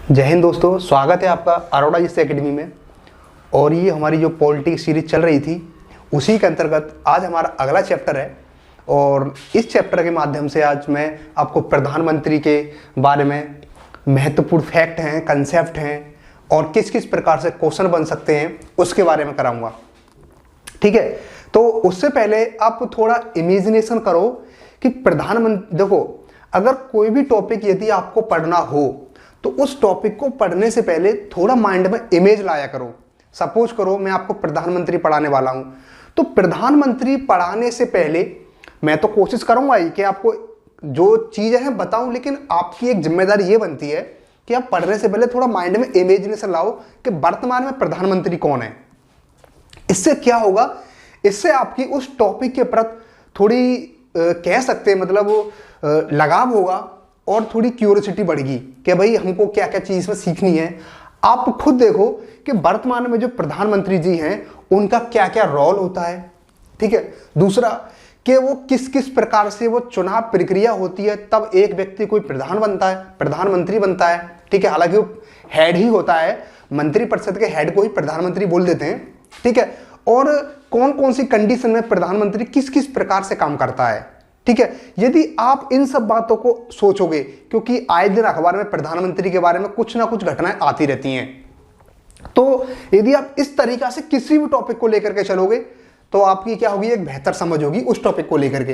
जय हिंद दोस्तों, स्वागत है आपका अरोड़ा जिस एकेडमी में। और ये हमारी जो पॉलिटिक्स सीरीज चल रही थी उसी के अंतर्गत आज हमारा अगला चैप्टर है। और इस चैप्टर के माध्यम से आज मैं आपको प्रधानमंत्री के बारे में महत्वपूर्ण फैक्ट हैं, कंसेप्ट हैं और किस किस प्रकार से क्वेश्चन बन सकते हैं उसके बारे में कराऊंगा। ठीक है, तो उससे पहले आप थोड़ा इमेजिनेशन करो कि प्रधानमंत्री, देखो अगर कोई भी टॉपिक यदि आपको पढ़ना हो तो उस टॉपिक को पढ़ने से पहले थोड़ा माइंड में इमेज लाया करो। सपोज करो मैं आपको प्रधानमंत्री पढ़ाने वाला हूं, तो प्रधानमंत्री पढ़ाने से पहले मैं तो कोशिश करूंगा ही कि आपको जो चीजें हैं बताऊं, लेकिन आपकी एक जिम्मेदारी ये बनती है कि आप पढ़ने से पहले थोड़ा माइंड में इमेजिनेशन लाओ कि वर्तमान में प्रधानमंत्री कौन है। इससे क्या होगा, इससे आपकी उस टॉपिक के प्रति थोड़ी कह सकते हैं मतलब लगाव होगा और थोड़ी क्यूरियोसिटी बढ़ेगी कि भाई हमको क्या क्या चीज में सीखनी है। आप खुद देखो कि वर्तमान में जो प्रधानमंत्री जी हैं उनका क्या क्या रोल होता है। ठीक है, दूसरा कि वो किस किस प्रकार से वो चुनाव प्रक्रिया होती है, तब एक व्यक्ति कोई प्रधानमंत्री बनता है। ठीक है, हालांकि वो हेड ही होता है, मंत्रिपरिषद के हेड को ही प्रधानमंत्री बोल देते हैं। ठीक है, और कौन कौन सी कंडीशन में प्रधानमंत्री किस किस प्रकार से काम करता है। ठीक है, यदि आप इन सब बातों को सोचोगे, क्योंकि आए दिन अखबार में प्रधानमंत्री के बारे में कुछ ना कुछ घटनाएं आती रहती हैं, तो यदि आप इस तरीका से किसी भी टॉपिक को लेकर के चलोगे तो आपकी क्या होगी, एक बेहतर समझ होगी उस टॉपिक को लेकर के।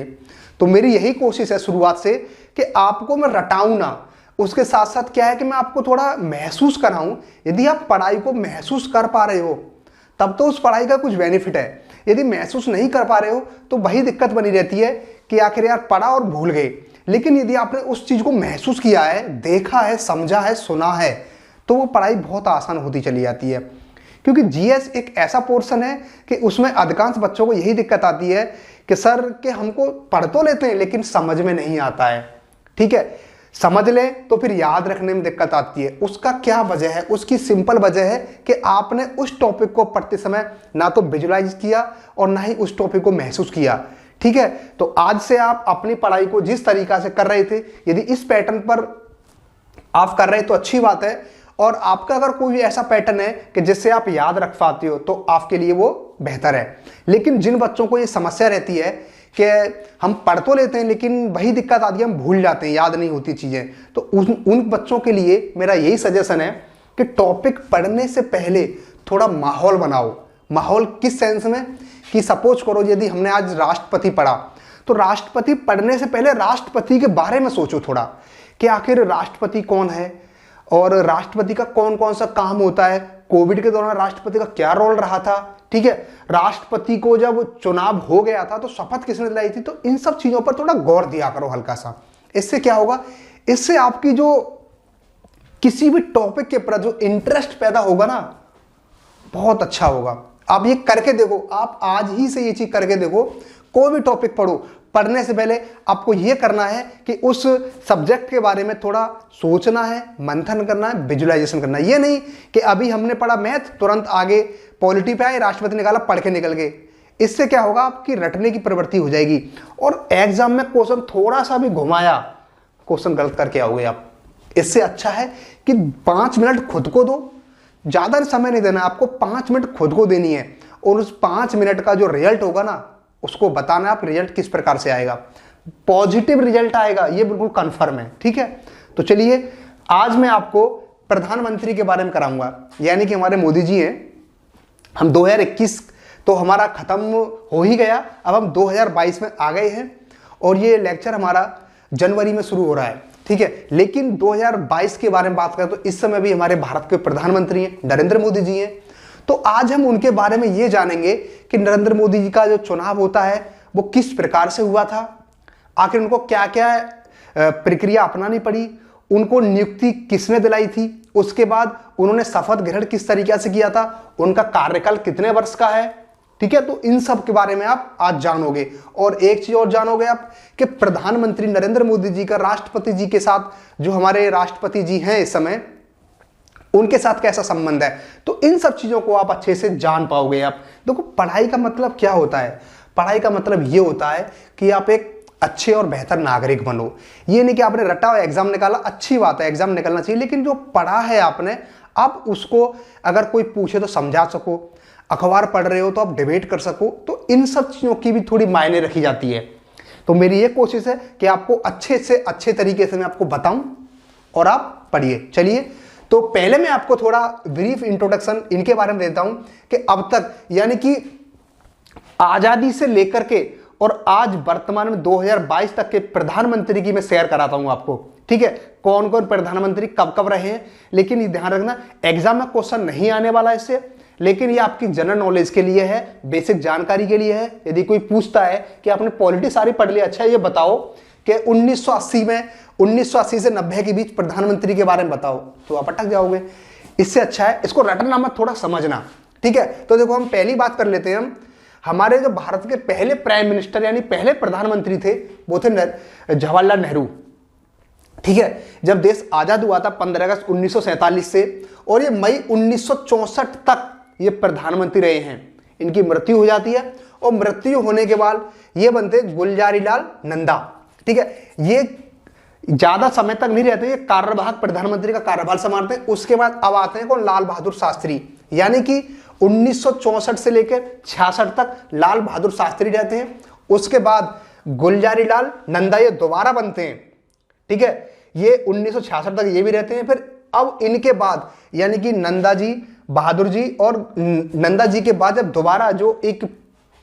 तो मेरी यही कोशिश है शुरुआत से कि आपको मैं रटाऊं ना, उसके साथ साथ क्या है कि मैं आपको थोड़ा महसूस कराऊं। यदि आप पढ़ाई को महसूस कर पा रहे हो तब तो उस पढ़ाई का कुछ बेनिफिट है। यदि महसूस नहीं कर पा रहे हो तो वही दिक्कत बनी रहती है कि आखिर यार पढ़ा और भूल गए। लेकिन यदि आपने उस चीज को महसूस किया है, देखा है, समझा है, सुना है, तो वो पढ़ाई बहुत आसान होती चली जाती है। क्योंकि जीएस एक ऐसा पोर्शन है कि उसमें अधिकांश बच्चों को यही दिक्कत आती है कि सर के हमको पढ़ तो लेते हैं लेकिन समझ में नहीं आता है। ठीक है, समझ ले तो फिर याद रखने में दिक्कत आती है। उसका क्या वजह है? उसकी सिंपल वजह है कि आपने उस टॉपिक को पढ़ते समय ना तो विजुलाइज किया और ना ही उस टॉपिक को महसूस किया। ठीक है, तो आज से आप अपनी पढ़ाई को जिस तरीका से कर रहे थे, यदि इस पैटर्न पर आप कर रहे हैं तो अच्छी बात है। और आपका अगर कोई भी ऐसा पैटर्न है कि जिससे आप याद रख पाते हो तो आपके लिए वो बेहतर है। लेकिन जिन बच्चों को ये समस्या रहती है कि हम पढ़ तो लेते हैं लेकिन वही दिक्कत आती है, हम भूल जाते हैं, याद नहीं होती चीजें, तो उन बच्चों के लिए मेरा यही सजेशन है कि टॉपिक पढ़ने से पहले थोड़ा माहौल बनाओ। माहौल किस सेंस में कि सपोज करो यदि हमने आज राष्ट्रपति पढ़ा तो राष्ट्रपति पढ़ने से पहले राष्ट्रपति के बारे में सोचो थोड़ा कि आखिर राष्ट्रपति कौन है और राष्ट्रपति का कौन कौन सा काम होता है। कोविड के दौरान राष्ट्रपति का क्या रोल रहा था। ठीक है, राष्ट्रपति को जब चुनाव हो गया था तो शपथ किसने दिलाई थी। तो इन सब चीजों पर थोड़ा गौर दिया करो हल्का सा। इससे क्या होगा, इससे आपकी जो किसी भी टॉपिक के प्रति जो इंटरेस्ट पैदा होगा ना, बहुत अच्छा होगा। आप ये करके देखो, आप आज ही से ये चीज करके देखो। कोई भी टॉपिक पढ़ो, पढ़ने से पहले आपको यह करना है कि उस सब्जेक्ट के बारे में थोड़ा सोचना है, मंथन करना है, विजुलाइजेशन करना है। ये नहीं कि अभी हमने पढ़ा मैथ, तुरंत आगे पॉलिटी पे आए, राष्ट्रपति निकाला, पढ़ के निकल गए। इससे क्या होगा, आपकी रटने की प्रवृत्ति हो जाएगी और एग्जाम में क्वेश्चन थोड़ा सा भी घुमाया, क्वेश्चन गलत करके आओगे आप। इससे अच्छा है कि 5 मिनट खुद को दो, ज्यादा समय नहीं देना, आपको 5 मिनट खुद को देनी है और उस 5 मिनट का जो रिजल्ट होगा ना उसको बताना आप रिजल्ट किस प्रकार से आएगा। पॉजिटिव रिजल्ट आएगा, ये बिल्कुल कंफर्म है। ठीक है, तो चलिए आज मैं आपको प्रधानमंत्री के बारे में कराऊंगा, यानी कि हमारे मोदी जी हैं। हम 2021 तो हमारा खत्म हो ही गया, अब हम 2022 में आ गए हैं और ये लेक्चर हमारा जनवरी में शुरू हो रहा है। ठीक है, लेकिन 2022 के बारे में बात करें तो इस समय भी हमारे भारत के प्रधानमंत्री हैं, नरेंद्र मोदी जी हैं। तो आज हम उनके बारे में ये जानेंगे कि नरेंद्र मोदी जी का जो चुनाव होता है वो किस प्रकार से हुआ था, आखिर उनको क्या क्या प्रक्रिया अपनानी पड़ी, उनको नियुक्ति किसने दिलाई थी, उसके बाद उन्होंने शपथ ग्रहण किस तरीके से किया था, उनका कार्यकाल कितने वर्ष का है। ठीक है, तो इन सब के बारे में आप आज जानोगे। और एक चीज और जानोगे आप कि प्रधानमंत्री नरेंद्र मोदी जी का राष्ट्रपति जी के साथ, जो हमारे राष्ट्रपति जी हैं इस समय, उनके साथ कैसा संबंध है। तो इन सब चीजों को आप अच्छे से जान पाओगे। आप देखो, पढ़ाई का मतलब क्या होता है। पढ़ाई का मतलब ये होता है कि आप एक अच्छे और बेहतर नागरिक बनो। ये नहीं कि आपने रटा हुआ एग्जाम निकाला, अच्छी बात है, एग्जाम निकलना चाहिए, लेकिन जो पढ़ा है आपने आप उसको अगर कोई पूछे तो समझा सको, अखबार पढ़ रहे हो तो आप डिबेट कर सको, तो इन सब चीज़ों की भी थोड़ी मायने रखी जाती है। तो मेरी ये कोशिश है कि आपको अच्छे से अच्छे तरीके से मैं आपको बताऊं और आप पढ़िए। चलिए, तो पहले मैं आपको थोड़ा ब्रीफ इंट्रोडक्शन इनके बारे में देता हूं कि अब तक यानी कि आजादी से लेकर के और आज वर्तमान में 2022 तक के प्रधानमंत्री की मैं शेयर कराता हूं आपको, ठीक है, कौन कौन प्रधानमंत्री कब कब रहे हैं। लेकिन ये ध्यान रखना एग्जाम में क्वेश्चन नहीं आने वाला इससे, लेकिन ये आपकी जनरल नॉलेज के लिए है, बेसिक जानकारी के लिए है। यदि कोई पूछता है कि आपने पॉलिटिक्स सारी पढ़ ली, अच्छा ये बताओ कि 1980 से 90 के बीच प्रधानमंत्री के बारे में बताओ, तो आप अटक जाओगे। इससे अच्छा है इसको रटना मत, थोड़ा समझना, ठीक है। तो देखो हम पहली बात कर लेते हैं, हमारे जो भारत के पहले प्राइम मिनिस्टर यानी पहले प्रधानमंत्री थे वो थे जवाहरलाल नेहरू, ठीक है। जब देश आजाद हुआ था 15 अगस्त 1947 से, और ये मई 1964 तक ये प्रधानमंत्री रहे हैं। इनकी मृत्यु हो जाती है और मृत्यु होने के बाद ये बनते गुलजारी लाल नंदा, ठीक है। ये ज्यादा समय तक नहीं रहते, ये कार्यवाहक प्रधानमंत्री का कार्यभार संभालते हैं। उसके बाद अब आते हैं कौन, लाल बहादुर शास्त्री, यानी कि 1964 से लेकर 66 तक लाल बहादुर शास्त्री रहते हैं। उसके बाद गुलजारी लाल नंदा ये दोबारा बनते हैं, ठीक है, ये 1966 तक ये भी रहते हैं। फिर अब इनके बाद यानी कि नंदा जी, बहादुर जी, और नंदा जी के बाद जब दोबारा जो एक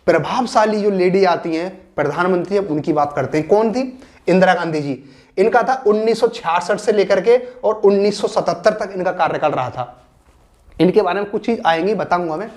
प्रभावशाली जो लेडी आती हैं प्रधानमंत्री, अब उनकी बात करते हैं। कौन थी, इंदिरा गांधी जी। इनका था 1966 से लेकर के और 1977 तक इनका कार्यकाल रहा था। इनके बारे में कुछ चीज आएंगी, बताऊंगा मैं।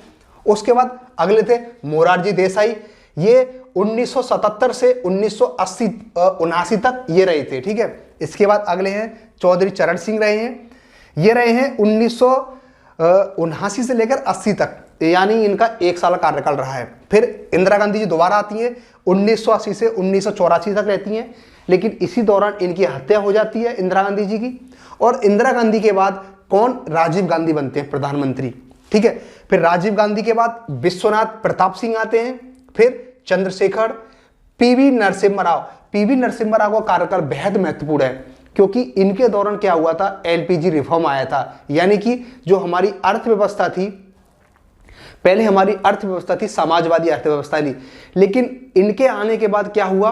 उसके बाद अगले थे मोरारजी देसाई, ये 1977 से 1979 तक ये रहे थे, ठीक है। इसके बाद अगले हैं चौधरी चरण सिंह रहे हैं, ये रहे हैं 1979 से लेकर 80 तक, यानी इनका 1 साल कार्यकाल रहा है। फिर इंदिरा गांधी जी दोबारा आती हैं, 1980 से 1984 तक रहती हैं, लेकिन इसी दौरान इनकी हत्या हो जाती है इंदिरा गांधी जी की। और इंदिरा गांधी के बाद कौन, राजीव गांधी बनते हैं प्रधानमंत्री, ठीक है। फिर राजीव गांधी के बाद विश्वनाथ प्रताप सिंह आते हैं, फिर चंद्रशेखर, पीवी नरसिम्हा राव। पीवी नरसिम्हा राव का कार्यकाल बेहद महत्वपूर्ण है, क्योंकि इनके दौरान क्या हुआ था, एलपीजी रिफॉर्म आया था, यानी कि जो हमारी अर्थव्यवस्था थी, पहले हमारी अर्थव्यवस्था थी समाजवादी अर्थव्यवस्था थी, लेकिन इनके आने के बाद क्या हुआ,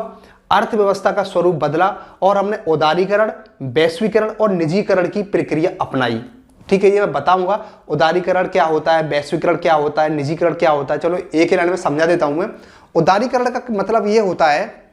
अर्थव्यवस्था का स्वरूप बदला और हमने उदारीकरण, वैश्वीकरण और निजीकरण की प्रक्रिया अपनाई, ठीक है। ये मैं बताऊंगा उदारीकरण क्या होता है, वैश्वीकरण क्या होता है, निजीकरण क्या होता है। चलो एक ही लाइन में समझा देता हूं मैं। उदारीकरण का मतलब ये होता है,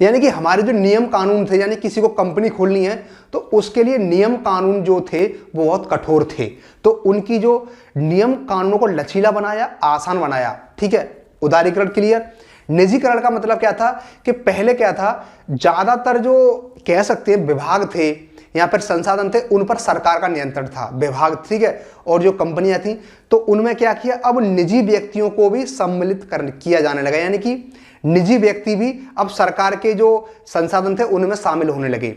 यानी कि हमारे जो नियम कानून थे, यानी किसी को कंपनी खोलनी है तो उसके लिए नियम कानून जो थे वो बहुत कठोर थे, तो उनकी जो नियम कानूनों को लचीला बनाया, आसान बनाया, ठीक है। उदारीकरण क्लियर। निजीकरण का मतलब क्या था कि पहले क्या था, ज्यादातर जो कह सकते हैं विभाग थे या फिर संसाधन थे, उन पर सरकार का नियंत्रण था, विभाग, ठीक है, और जो कंपनियां थी तो उनमें क्या किया, अब निजी व्यक्तियों को भी सम्मिलित किया जाने लगा, यानी कि निजी व्यक्ति भी अब सरकार के जो संसाधन थे उनमें शामिल होने लगे,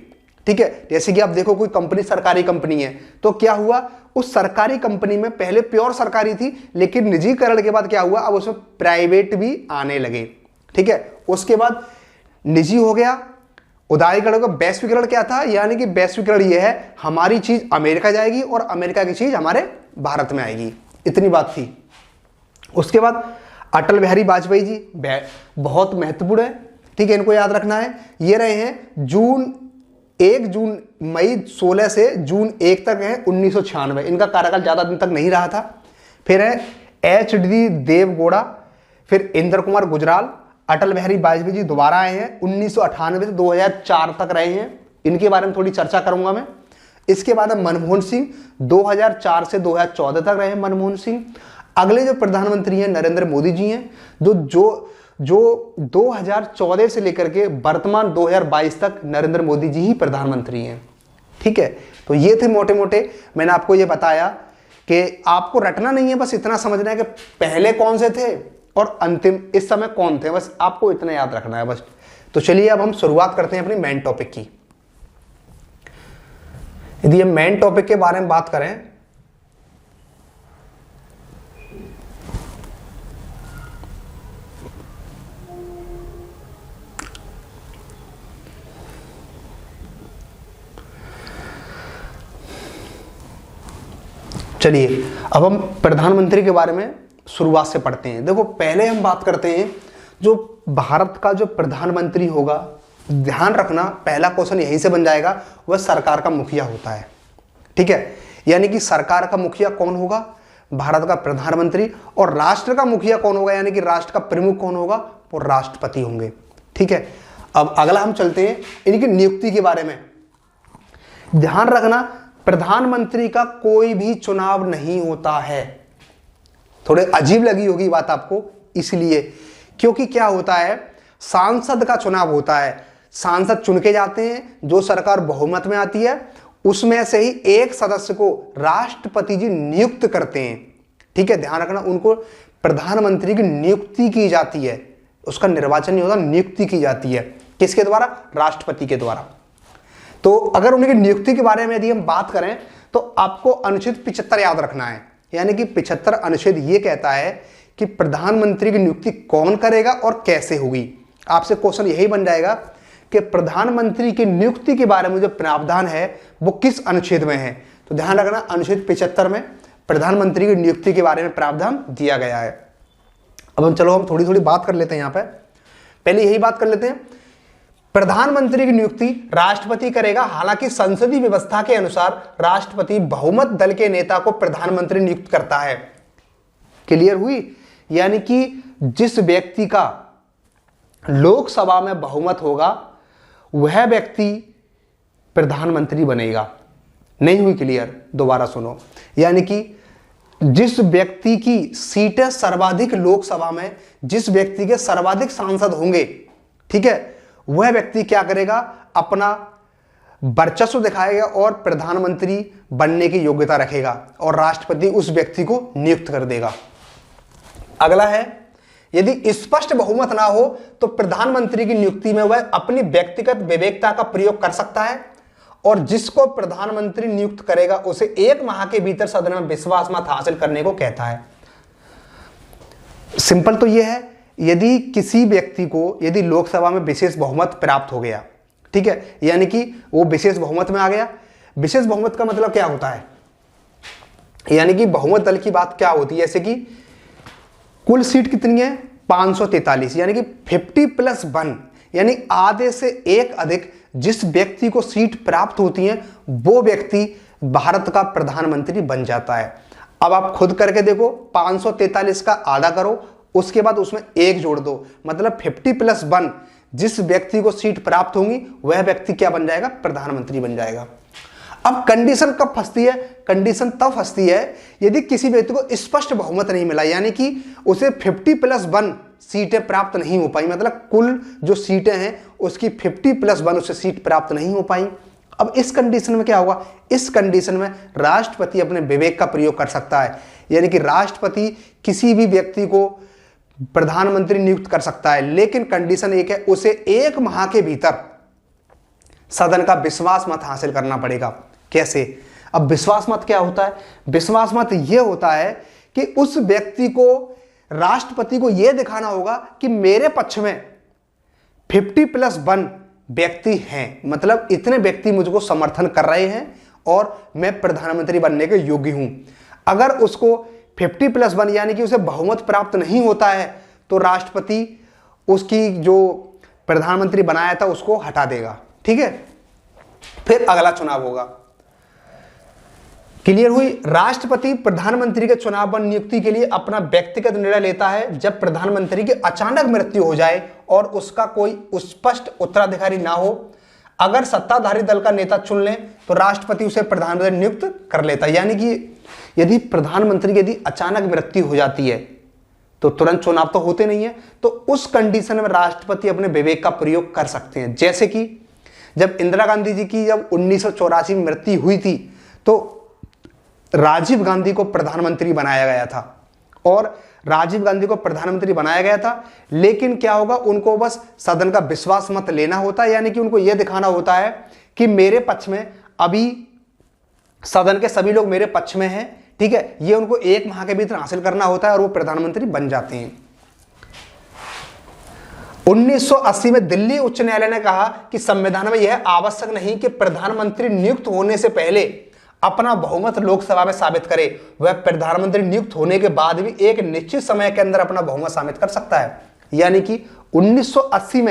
ठीक है। जैसे कि आप देखो कोई कंपनी सरकारी कंपनी है तो क्या हुआ, उस सरकारी कंपनी में पहले प्योर सरकारी थी, लेकिन निजीकरण के बाद क्या हुआ, अब उसमें प्राइवेट भी आने लगे, ठीक है। उसके बाद निजी हो गया, उदारीकरण का। वैश्वीकरण क्या था, यानी कि वैश्वीकरण ये है हमारी चीज अमेरिका जाएगी और अमेरिका की चीज हमारे भारत में आएगी, इतनी बात थी। उसके बाद अटल बिहारी वाजपेयी जी बहुत महत्वपूर्ण है, ठीक है, इनको याद रखना है। ये रहे हैं मई 16 से जून 1 तक है 1996, इनका कार्यकाल ज्यादा दिन तक नहीं रहा था। फिर है HD देवगौड़ा, फिर इंद्र कुमार गुजराल। अटल बिहारी वाजपेयी जी दोबारा आए हैं, 1998 से 2004 तक रहे हैं, इनके बारे में थोड़ी चर्चा करूंगा मैं। इसके बाद मनमोहन सिंह 2004 से 2014 तक रहे हैं मनमोहन सिंह। अगले जो प्रधानमंत्री हैं नरेंद्र मोदी जी हैं, जो 2014 से लेकर के वर्तमान 2022 तक नरेंद्र मोदी जी ही प्रधानमंत्री हैं, ठीक है। तो ये थे मोटे मोटे, मैंने आपको ये बताया कि आपको रटना नहीं है, बस इतना समझना है कि पहले कौन से थे और अंतिम इस समय कौन थे, बस आपको इतना याद रखना है बस। तो चलिए अब हम शुरुआत करते हैं अपनी मेन टॉपिक की। यदि हम मेन टॉपिक के बारे में बात करें चलिए अब हम प्रधानमंत्री के बारे में शुरुआत से पढ़ते हैं। देखो पहले हम बात करते हैं जो भारत का जो प्रधानमंत्री होगा, ध्यान रखना पहला क्वेश्चन यहीं से बन जाएगा, वह सरकार का मुखिया होता है। ठीक है, यानी कि सरकार का मुखिया कौन होगा? भारत का प्रधानमंत्री। और राष्ट्र का मुखिया कौन होगा, यानी कि राष्ट्र का प्रमुख कौन होगा? वो राष्ट्रपति होंगे। ठीक है, अब अगला हम चलते हैं इनकी नियुक्ति के बारे में। ध्यान रखना प्रधानमंत्री का कोई भी चुनाव नहीं होता है। थोड़े अजीब लगी होगी बात आपको, इसलिए क्योंकि क्या होता है, सांसद का चुनाव होता है, सांसद चुन के जाते हैं, जो सरकार बहुमत में आती है उसमें से ही एक सदस्य को राष्ट्रपति जी नियुक्त करते हैं। ठीक है, ध्यान रखना उनको प्रधानमंत्री की नियुक्ति की जाती है, उसका निर्वाचन नहीं होता, नियुक्ति की जाती है। किसके द्वारा? राष्ट्रपति के द्वारा। तो अगर उनकी नियुक्ति के बारे में यदि हम बात करें तो आपको अनुच्छेद 75 याद रखना है, यानी कि 75 अनुच्छेद ये कहता है कि प्रधानमंत्री की नियुक्ति कौन करेगा और कैसे होगी। आपसे क्वेश्चन यही बन जाएगा कि प्रधानमंत्री की नियुक्ति के बारे में जो प्रावधान है वो किस अनुच्छेद में है। तो ध्यान रखना अनुच्छेद 75 में प्रधानमंत्री की नियुक्ति के बारे में प्रावधान दिया गया है। अब हम थोड़ी थोड़ी बात कर लेते हैं। यहाँ पे पहले यही बात कर लेते हैं, प्रधानमंत्री की नियुक्ति राष्ट्रपति करेगा। हालांकि संसदीय व्यवस्था के अनुसार राष्ट्रपति बहुमत दल के नेता को प्रधानमंत्री नियुक्त करता है। क्लियर हुई? यानी कि जिस व्यक्ति का लोकसभा में बहुमत होगा वह व्यक्ति प्रधानमंत्री बनेगा। नहीं हुई क्लियर? दोबारा सुनो, यानी कि जिस व्यक्ति की सीटें सर्वाधिक लोकसभा में, जिस व्यक्ति के सर्वाधिक सांसद होंगे, ठीक है, वह व्यक्ति क्या करेगा, अपना वर्चस्व दिखाएगा और प्रधानमंत्री बनने की योग्यता रखेगा और राष्ट्रपति उस व्यक्ति को नियुक्त कर देगा। अगला है, यदि स्पष्ट बहुमत ना हो तो प्रधानमंत्री की नियुक्ति में वह अपनी व्यक्तिगत विवेकता का प्रयोग कर सकता है और जिसको प्रधानमंत्री नियुक्त करेगा उसे 1 माह के भीतर सदन में विश्वास मत हासिल करने को कहता है। सिंपल तो यह है, यदि किसी व्यक्ति को यदि लोकसभा में विशेष बहुमत प्राप्त हो गया, ठीक है, यानी कि वो विशेष बहुमत में आ गया। विशेष बहुमत का मतलब क्या होता है, यानी कि बहुमत दल की बात क्या होती है, जैसे कि कुल सीट कितनी है 543, यानी कि 50+1, यानी आधे से एक अधिक जिस व्यक्ति को सीट प्राप्त होती है वो व्यक्ति भारत का प्रधानमंत्री बन जाता है। अब आप खुद करके देखो, 543 का आधा करो, उसके बाद उसमें 1 जोड़ दो, मतलब 50+1 जिस व्यक्ति को सीट प्राप्त होंगी वह व्यक्ति क्या बन जाएगा, प्रधानमंत्री बन जाएगा। अब कंडीशन कब फंसती है, कंडीशन तब फंसती है यदि किसी व्यक्ति को स्पष्ट बहुमत नहीं मिला, यानी कि उसे 50+1 सीटें प्राप्त नहीं हो पाई, मतलब कुल जो सीटें हैं उसकी 50+1 उसे सीट प्राप्त नहीं हो पाई। अब इस कंडीशन में क्या होगा, इस कंडीशन में राष्ट्रपति अपने विवेक का प्रयोग कर सकता है, यानी कि राष्ट्रपति किसी भी व्यक्ति को प्रधानमंत्री नियुक्त कर सकता है, लेकिन कंडीशन एक है, उसे 1 माह के भीतर सदन का विश्वास मत हासिल करना पड़ेगा। कैसे? अब विश्वास मत क्या होता है, विश्वास मत यह होता है कि उस व्यक्ति को, राष्ट्रपति को यह दिखाना होगा कि मेरे पक्ष में 50+1 व्यक्ति हैं, मतलब इतने व्यक्ति मुझको समर्थन कर रहे हैं और मैं प्रधानमंत्री बनने के योग्य हूं। अगर उसको 50+1 यानी कि उसे बहुमत प्राप्त नहीं होता है तो राष्ट्रपति उसकी जो प्रधानमंत्री बनाया था उसको हटा देगा। ठीक है, फिर अगला चुनाव होगा। क्लियर हुई? राष्ट्रपति प्रधानमंत्री के चुनाव पर नियुक्ति के लिए अपना व्यक्तिगत निर्णय लेता है जब प्रधानमंत्री की अचानक मृत्यु हो जाए और उसका कोई स्पष्ट उत्तराधिकारी ना हो। अगर सत्ताधारी दल का नेता चुन ले तो राष्ट्रपति उसे प्रधानमंत्री नियुक्त कर लेता है, यानी कि यदि प्रधानमंत्री की यदि अचानक मृत्यु हो जाती है तो तुरंत चुनाव तो होते नहीं है, तो उस कंडीशन में राष्ट्रपति अपने विवेक का प्रयोग कर सकते हैं। जैसे कि जब इंदिरा गांधी जी की जब 1984 में मृत्यु हुई थी तो राजीव गांधी को प्रधानमंत्री बनाया गया था और राजीव गांधी को प्रधानमंत्री बनाया गया था, लेकिन क्या होगा, उनको बस सदन का विश्वास मत लेना होता है, यानी कि उनको यह दिखाना होता है कि मेरे पक्ष में अभी सदन के सभी लोग मेरे पक्ष में हैं। ठीक है, ये उनको 1 माह के भीतर हासिल करना होता है और वो प्रधानमंत्री बन जाते हैं। 1980 में दिल्ली उच्च न्यायालय ने कहा कि संविधान में यह आवश्यक नहीं कि प्रधानमंत्री नियुक्त होने से पहले अपना बहुमत लोकसभा में साबित करे, वह प्रधानमंत्री नियुक्त होने के बाद भी एक निश्चित समय के अंदर अपना बहुमत साबित कर सकता है। यानी कि 1980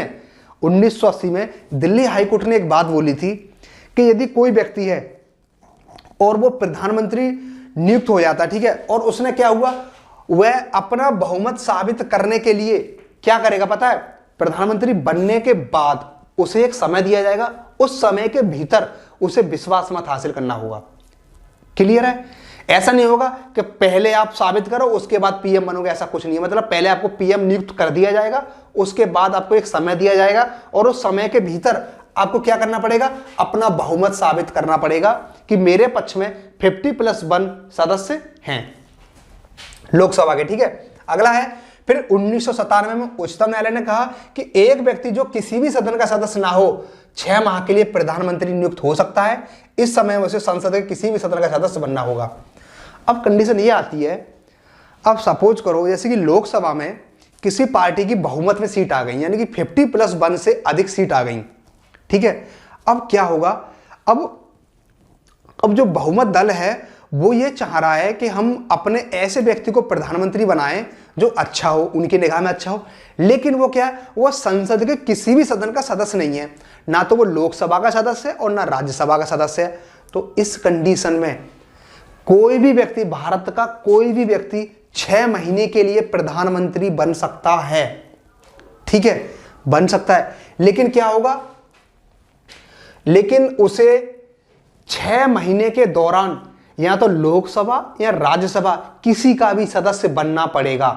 में दिल्ली हाईकोर्ट ने एक बात बोली थी कि यदि कोई व्यक्ति है और वो प्रधानमंत्री नियुक्त हो जाता, ठीक है, और उसने क्या हुआ, वह अपना बहुमत साबित करने के लिए क्या करेगा पता है, प्रधानमंत्री बनने के बाद उसे एक समय दिया जाएगा, उस समय के भीतर उसे विश्वास मत हासिल करना होगा। क्लियर है? ऐसा नहीं होगा कि पहले आप साबित करो उसके बाद पीएम बनोगे, ऐसा कुछ नहीं है। मतलब पहले आपको पीएम नियुक्त कर दिया जाएगा, उसके बाद आपको एक समय दिया जाएगा और उस समय के भीतर आपको क्या करना पड़ेगा, अपना बहुमत साबित करना पड़ेगा कि मेरे पक्ष में 50+1 सदस्य हैं लोकसभा के। ठीक है, अगला है फिर 1997 में उच्चतम न्यायालय ने कहा कि एक व्यक्ति जो किसी भी सदन का सदस्य ना हो 6 माह के लिए प्रधानमंत्री नियुक्त हो सकता है। इस समय उसे संसद के किसी भी सदन का सदस्य बनना होगा। अब कंडीशन ये आती है, अब सपोज करो जैसे कि लोकसभा में किसी पार्टी की बहुमत में सीट आ गई, यानी कि 50+1 से अधिक सीट आ गई, ठीक है। अब क्या होगा, अब जो बहुमत दल है वो ये चाह रहा है कि हम अपने ऐसे व्यक्ति को प्रधानमंत्री बनाएं जो अच्छा हो, उनकी निगाह में अच्छा हो, लेकिन वो क्या है, वो संसद के किसी भी सदन का सदस्य नहीं है, ना तो वो लोकसभा का सदस्य है और ना राज्यसभा का सदस्य है। तो इस कंडीशन में कोई भी व्यक्ति, भारत का कोई भी व्यक्ति 6 महीने के लिए प्रधानमंत्री बन सकता है, ठीक है, बन सकता है। लेकिन क्या होगा, लेकिन उसे 6 महीने के दौरान या तो लोकसभा या राज्यसभा किसी का भी सदस्य बनना पड़ेगा।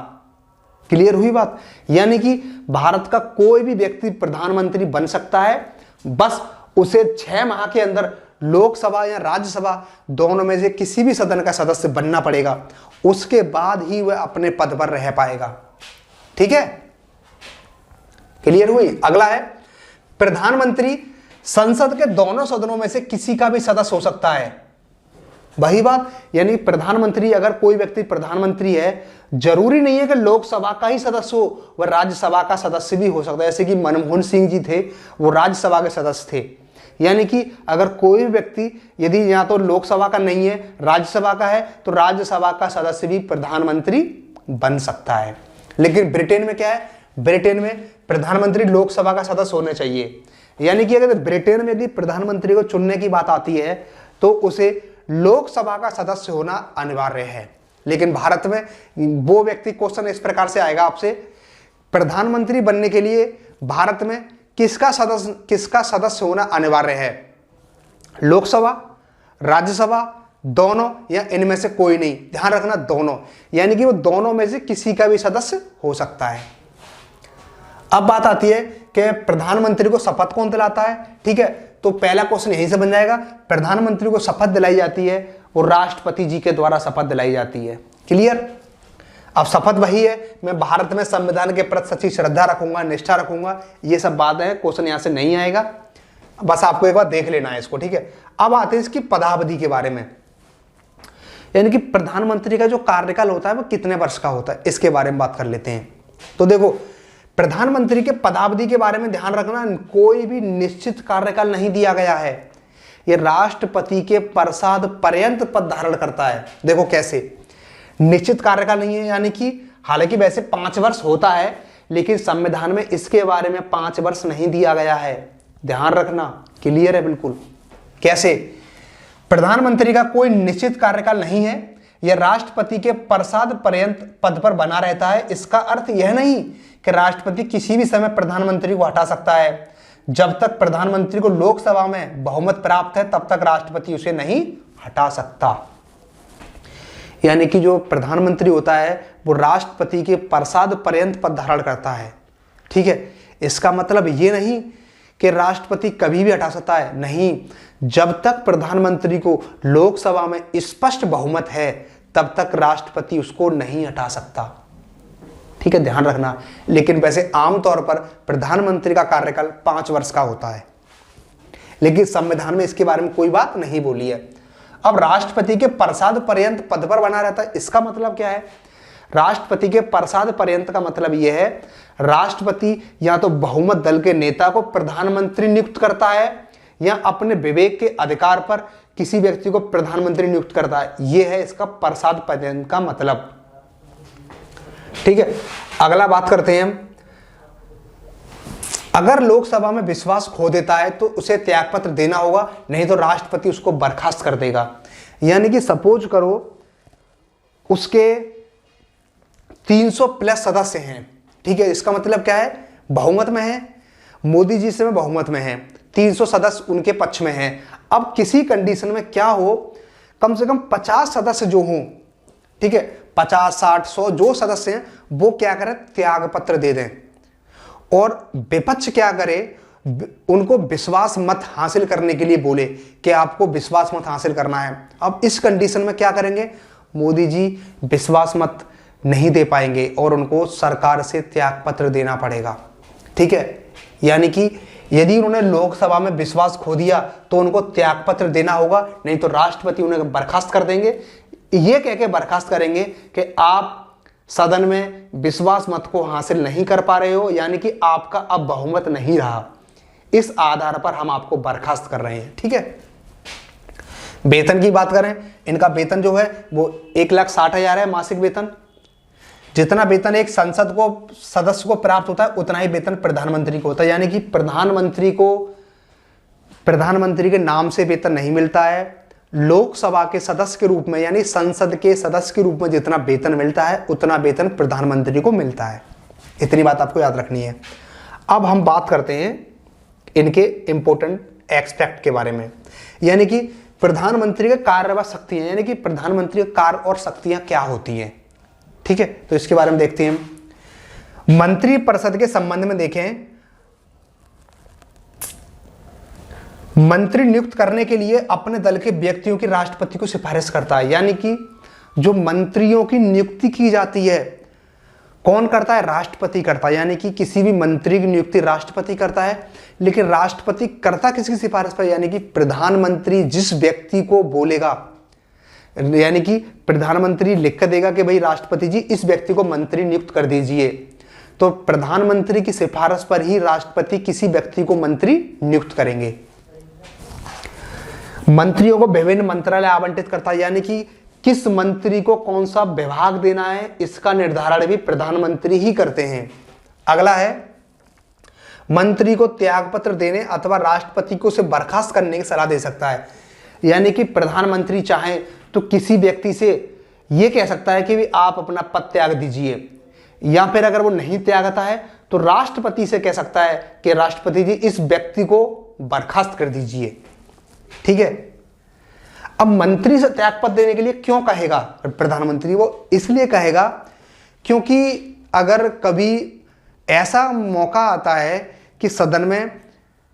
क्लियर हुई बात? यानी कि भारत का कोई भी व्यक्ति प्रधानमंत्री बन सकता है, बस उसे 6 माह के अंदर लोकसभा या राज्यसभा दोनों में से किसी भी सदन का सदस्य बनना पड़ेगा, उसके बाद ही वह अपने पद पर रह पाएगा। ठीक है, क्लियर हुई? अगला है, प्रधानमंत्री संसद के दोनों सदनों में से किसी का भी सदस्य हो सकता है। वही बात, यानी प्रधानमंत्री, अगर कोई व्यक्ति प्रधानमंत्री है, जरूरी नहीं है कि लोकसभा का ही सदस्य हो, वह राज्यसभा का सदस्य भी हो सकता है। जैसे कि मनमोहन सिंह जी थे, वो राज्यसभा के सदस्य थे। यानी कि अगर कोई व्यक्ति यदि या तो लोकसभा का नहीं है, राज्यसभा का है, तो राज्यसभा का सदस्य भी प्रधानमंत्री बन सकता है। लेकिन ब्रिटेन में क्या है, ब्रिटेन में प्रधानमंत्री लोकसभा का सदस्य होने चाहिए। यानी कि अगर ब्रिटेन में यदि प्रधानमंत्री को चुनने की बात आती है तो उसे लोकसभा का सदस्य होना अनिवार्य है। लेकिन भारत में वो व्यक्ति, क्वेश्चन इस प्रकार से आएगा आपसे, प्रधानमंत्री बनने के लिए भारत में किसका सदस्य होना अनिवार्य है, लोकसभा, राज्यसभा, दोनों, या इनमें से कोई नहीं। ध्यान रखना, दोनों, यानी कि वो दोनों में से किसी का भी सदस्य हो सकता है। अब बात आती है कि प्रधानमंत्री को शपथ कौन दिलाता है। ठीक है, तो पहला क्वेश्चन यहीं से बन जाएगा, प्रधानमंत्री को शपथ दिलाई जाती है, वो राष्ट्रपति जी के द्वारा शपथ दिलाई जाती है। क्लियर? अब शपथ वही है, मैं भारत में संविधान के प्रति सच्ची श्रद्धा रखूंगा, निष्ठा रखूंगा, ये सब बातें हैं, क्वेश्चन यहां से नहीं आएगा, बस आपको एक बार देख लेना है इसको। ठीक है, अब आते हैं इसकी पदावधि के बारे में, यानी कि प्रधानमंत्री का जो कार्यकाल होता है वो कितने वर्ष का होता है, इसके बारे में बात कर लेते हैं। तो देखो, प्रधानमंत्री के पदावधि के बारे में ध्यान रखना, कोई भी निश्चित कार्यकाल नहीं दिया गया है, यह राष्ट्रपति के प्रसाद पर्यंत पद धारण करता है। देखो कैसे, निश्चित कार्यकाल नहीं है, यानी कि हालांकि वैसे 5 वर्ष होता है, लेकिन संविधान में इसके बारे में 5 वर्ष नहीं दिया गया है। ध्यान रखना, क्लियर है बिल्कुल? कैसे, प्रधानमंत्री का कोई निश्चित कार्यकाल नहीं है, यह राष्ट्रपति के प्रसाद पर्यंत पद पर बना रहता है। इसका अर्थ यह नहीं कि राष्ट्रपति किसी भी समय प्रधानमंत्री को हटा सकता है। जब तक प्रधानमंत्री को लोकसभा में बहुमत प्राप्त है तब तक राष्ट्रपति उसे नहीं हटा सकता। यानी कि जो प्रधानमंत्री होता है वो राष्ट्रपति के प्रसाद पर्यंत पद धारण करता है। ठीक है, इसका मतलब ये नहीं कि राष्ट्रपति कभी भी हटा सकता है, नहीं, जब तक प्रधानमंत्री को लोकसभा में स्पष्ट बहुमत है तब तक राष्ट्रपति उसको नहीं हटा सकता। ठीक है, ध्यान रखना। लेकिन वैसे आमतौर पर प्रधानमंत्री का कार्यकाल 5 वर्ष का होता है, लेकिन संविधान में इसके बारे में कोई बात नहीं बोली है। अब राष्ट्रपति के प्रसाद पर्यंत पद पर बना रहता है, इसका मतलब क्या है, राष्ट्रपति के प्रसाद पर्यंत का मतलब यह है, राष्ट्रपति या तो बहुमत दल के नेता को प्रधानमंत्री नियुक्त करता है या अपने विवेक के अधिकार पर किसी व्यक्ति को प्रधानमंत्री नियुक्त करता है। यह है इसका प्रसाद पर्यंत का मतलब। ठीक है, अगला बात करते हैं हम। अगर लोकसभा में विश्वास खो देता है तो उसे त्यागपत्र देना होगा, नहीं तो राष्ट्रपति उसको बर्खास्त कर देगा। यानी कि सपोज करो उसके 300 प्लस सदस्य हैं। ठीक है, इसका मतलब क्या है, बहुमत में है, मोदी जी से बहुमत में है, 300 सदस्य उनके पक्ष में हैं। अब किसी कंडीशन में क्या हो, कम से कम 50 सदस्य जो हों, ठीक है, 50, 60, 100 जो सदस्य हैं वो क्या करें, त्यागपत्र दे दें। और विपक्ष क्या करे, उनको विश्वास मत हासिल करने के लिए बोले कि आपको विश्वास मत हासिल करना है। अब इस कंडीशन में क्या करेंगे, मोदी जी विश्वास मत नहीं दे पाएंगे और उनको सरकार से त्यागपत्र देना पड़ेगा। ठीक है, यानी कि यदि उन्होंने लोकसभा में विश्वास खो दिया तो उनको त्यागपत्र देना होगा, नहीं तो राष्ट्रपति उन्हें बर्खास्त कर देंगे। ये कह के बर्खास्त करेंगे कि आप सदन में विश्वास मत को हासिल नहीं कर पा रहे हो, यानी कि आपका अब बहुमत नहीं रहा, इस आधार पर हम आपको बर्खास्त कर रहे हैं। ठीक है, वेतन की बात करें, इनका वेतन जो है वो 1,60,000 है मासिक वेतन। जितना वेतन एक संसद को सदस्य को प्राप्त होता है उतना ही वेतन प्रधानमंत्री को होता है। यानी कि प्रधानमंत्री को प्रधानमंत्री के नाम से वेतन नहीं मिलता है, लोकसभा के सदस्य के रूप में यानी संसद के सदस्य के रूप में जितना वेतन मिलता है उतना वेतन प्रधानमंत्री को मिलता है। इतनी बात आपको याद रखनी है। अब हम बात करते हैं इनके इंपॉर्टेंट एस्पेक्ट के बारे में, यानी कि प्रधानमंत्री के कार्य व शक्तियां, यानी कि प्रधानमंत्री के कार्य और शक्तियां क्या होती हैं। ठीक है, तो इसके बारे में देखते हैं। मंत्रिपरिषद के संबंध में देखें, मंत्री नियुक्त करने के लिए अपने दल के व्यक्तियों की राष्ट्रपति को सिफारिश करता है। यानी कि जो मंत्रियों की नियुक्ति की जाती है कौन करता है, राष्ट्रपति करता है। यानी कि किसी भी मंत्री की नियुक्ति राष्ट्रपति करता है, लेकिन राष्ट्रपति करता किसकी सिफारिश पर, यानी कि प्रधानमंत्री जिस व्यक्ति को बोलेगा, यानी कि प्रधानमंत्री लिख कर देगा कि भाई राष्ट्रपति जी इस व्यक्ति को मंत्री नियुक्त कर दीजिए, तो प्रधानमंत्री की सिफारिश पर ही राष्ट्रपति किसी व्यक्ति को मंत्री नियुक्त करेंगे। मंत्रियों को विभिन्न मंत्रालय आवंटित करता है, यानी कि किस मंत्री को कौन सा विभाग देना है इसका निर्धारण भी प्रधानमंत्री ही करते हैं। अगला है, मंत्री को त्यागपत्र देने अथवा राष्ट्रपति को उसे बर्खास्त करने की सलाह दे सकता है। यानी कि प्रधानमंत्री चाहे तो किसी व्यक्ति से यह कह सकता है कि भी आप अपना पद त्याग दीजिए, या फिर अगर वो नहीं त्यागता है तो राष्ट्रपति से कह सकता है कि राष्ट्रपति जी इस व्यक्ति को बर्खास्त कर दीजिए। ठीक है, अब मंत्री से त्यागपत्र देने के लिए क्यों कहेगा प्रधानमंत्री, वो इसलिए कहेगा क्योंकि अगर कभी ऐसा मौका आता है कि सदन में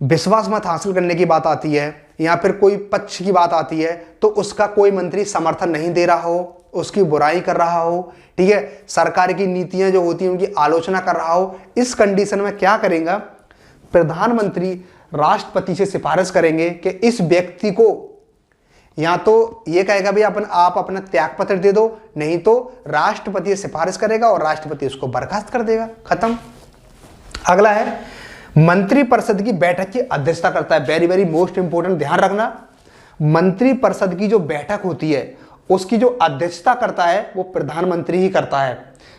विश्वास मत हासिल करने की बात आती है या फिर कोई पक्ष की बात आती है तो उसका कोई मंत्री समर्थन नहीं दे रहा हो, उसकी बुराई कर रहा हो, ठीक है, सरकार की नीतियां जो होती हैं उनकी आलोचना कर रहा हो, इस कंडीशन में क्या करेगा प्रधानमंत्री, राष्ट्रपति से सिफारिश करेंगे कि इस व्यक्ति को या तो ये कहेगा भाई आप अपना त्यागपत्र दे दो, नहीं तो राष्ट्रपति से सिफारिश करेगा और राष्ट्रपति उसको बर्खास्त कर देगा, खत्म। अगला है, मंत्रिपरिषद की बैठक की अध्यक्षता करता है। वेरी वेरी मोस्ट इंपोर्टेंट, ध्यान रखना, मंत्रिपरिषद की जो बैठक होती है उसकी जो अध्यक्षता करता है वो प्रधानमंत्री ही करता है।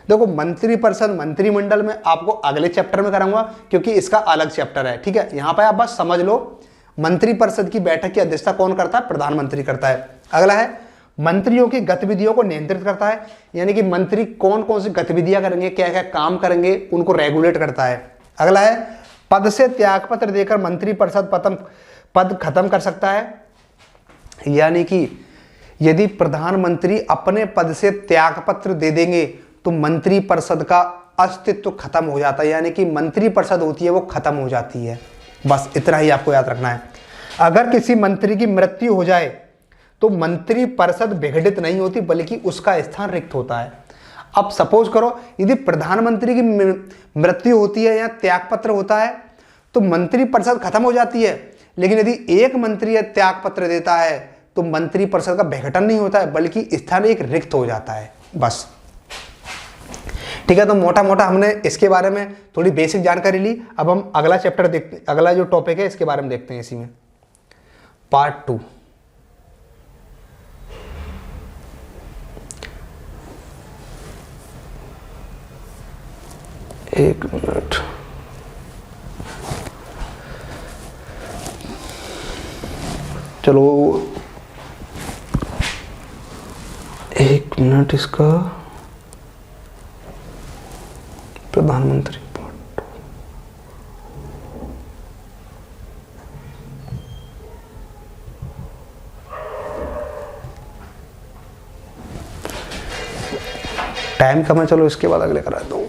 देखो मंत्रिपरिषद मंत्रिमंडल में आपको अगले चैप्टर में कराऊंगा क्योंकि इसका अलग चैप्टर है। ठीक है, यहां पर आप बस समझ लो मंत्रिपरिषद की बैठक की अध्यक्षता कौन करता है, प्रधानमंत्री करता है। अगला है, मंत्रियों की गतिविधियों को नियंत्रित करता है, यानी कि मंत्री कौन कौन सी गतिविधियां करेंगे, क्या क्या काम करेंगे, उनको रेगुलेट करता है। अगला है, पद से त्यागपत्र देकर मंत्रिपरिषद पद खत्म कर सकता है। यानी कि यदि प्रधानमंत्री अपने पद से त्यागपत्र दे देंगे तो मंत्रिपरिषद का अस्तित्व खत्म हो जाता है, यानी कि मंत्रिपरिषद होती है वो खत्म हो जाती है। बस इतना ही आपको याद रखना है। अगर किसी मंत्री की मृत्यु हो जाए तो मंत्रिपरिषद विघटित नहीं होती बल्कि उसका स्थान रिक्त होता है। अब सपोज करो यदि प्रधानमंत्री की मृत्यु होती है या त्यागपत्र होता है तो मंत्रिपरिषद खत्म हो जाती है, लेकिन यदि एक मंत्री त्यागपत्र देता है तो मंत्रिपरिषद का विघटन नहीं होता है बल्कि स्थान एक रिक्त हो जाता है। बस ठीक है, तो मोटा मोटा हमने इसके बारे में थोड़ी बेसिक जानकारी ली। अब हम अगला चैप्टर देखते, अगला जो टॉपिक है इसके बारे में देखते हैं। इसी में पार्ट 2 एक मिनट, चलो एक मिनट, इसका प्रधानमंत्री टाइम कम है, चलो इसके बाद अगले करा दूँ।